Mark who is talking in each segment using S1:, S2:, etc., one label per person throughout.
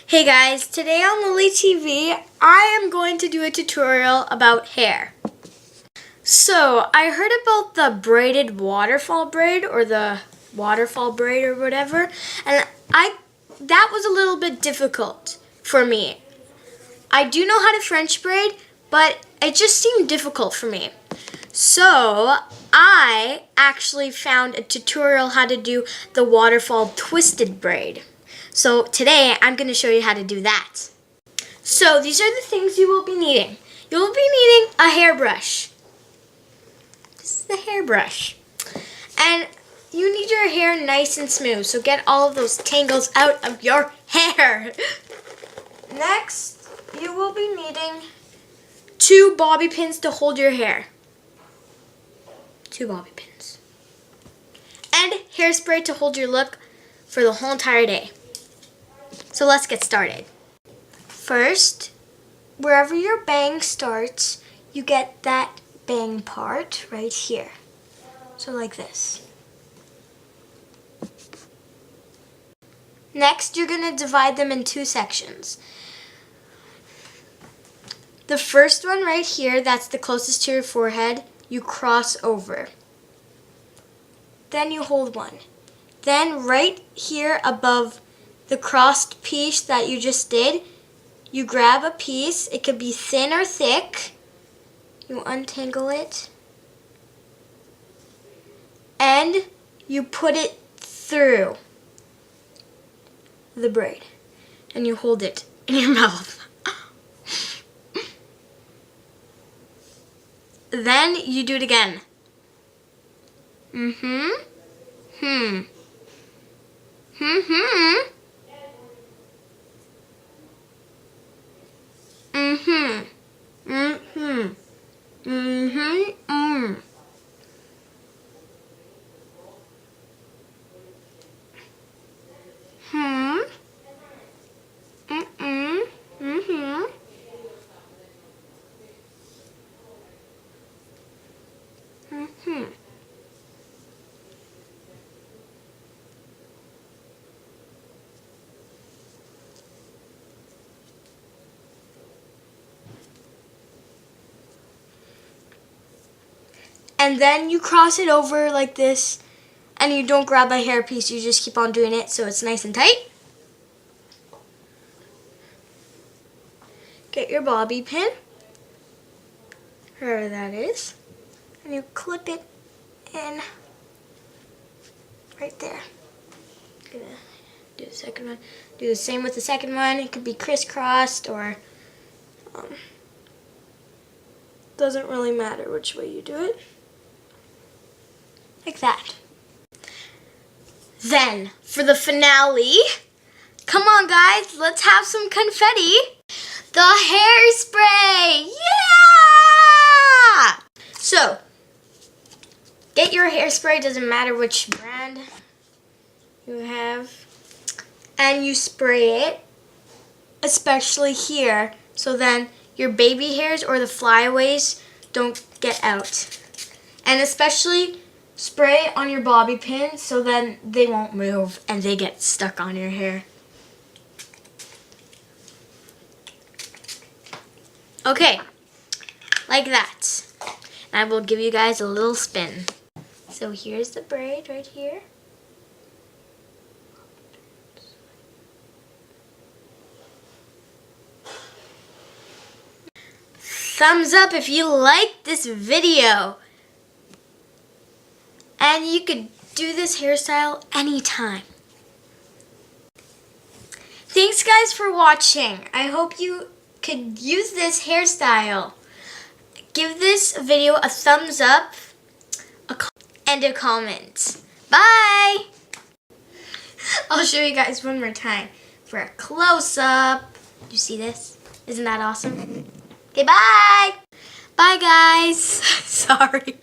S1: Hey guys, today on LilyTV, I am going to do a tutorial about hair. So, I heard about the braided waterfall braid or the waterfall braid or whatever, and that was a little bit difficult for me. I do know how to French braid, but it just seemed difficult for me. So, I actually found a tutorial how to do the waterfall twisted braid. So today, I'm going to show you how to do that. So these are the things you will be needing. You will be needing a hairbrush. This is the hairbrush. And you need your hair nice and smooth, so get all of those tangles out of your hair. Next, you will be needing 2 bobby pins to hold your hair. 2 bobby pins. And hairspray to hold your look for the whole entire day. So let's get started. First, wherever your bang starts, you get that bang part right here. So like this. Next, you're going to divide them in 2 sections. The first one right here, that's the closest to your forehead, you cross over. Then you hold one. Then right here above the crossed piece that you just did, you grab a piece. It could be thin or thick. You untangle it. And you put it through the braid. And you hold it in your mouth. Then you do it again. And then you cross it over like this, and you don't grab a hairpiece, you just keep on doing it so it's nice and tight. Get your bobby pin, wherever that is, and you clip it in right there. I'm gonna do the second one. Do the same with the second one. It could be crisscrossed or doesn't really matter which way you do it. Like that. Then, for the finale, come on guys, let's have some confetti. The hairspray! Yeah! So, get your hairspray, doesn't matter which brand you have, and you spray it, especially here, so then your baby hairs or the flyaways don't get out. And especially spray on your bobby pins so then they won't move and they get stuck on your hair. Okay, like that. And I will give you guys a little spin. So here's the braid right here. Thumbs up if you like this video. And you could do this hairstyle anytime. Thanks guys for watching. I hope you could use this hairstyle. Give this video a thumbs up and a comment. Bye! I'll show you guys one more time for a close-up. You see this? Isn't that awesome? Okay, bye! Bye guys! Sorry.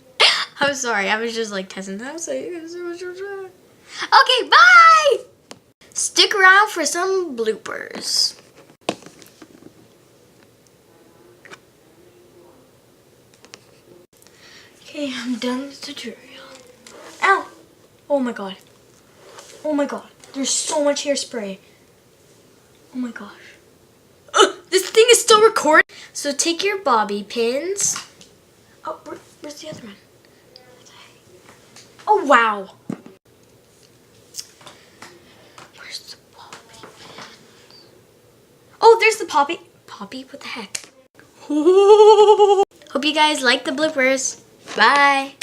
S1: I'm sorry, I was just like testing that. Okay, bye! Stick around for some bloopers. Okay, I'm done with the tutorial. Ow! Oh my god. Oh my god. There's so much hairspray. Oh my gosh. This thing is still recording. So take your bobby pins. Oh, where's the other one? Oh, wow. Where's the bobby pin? Oh, there's the poppy. Poppy? What the heck? Hope you guys like the bloopers. Bye.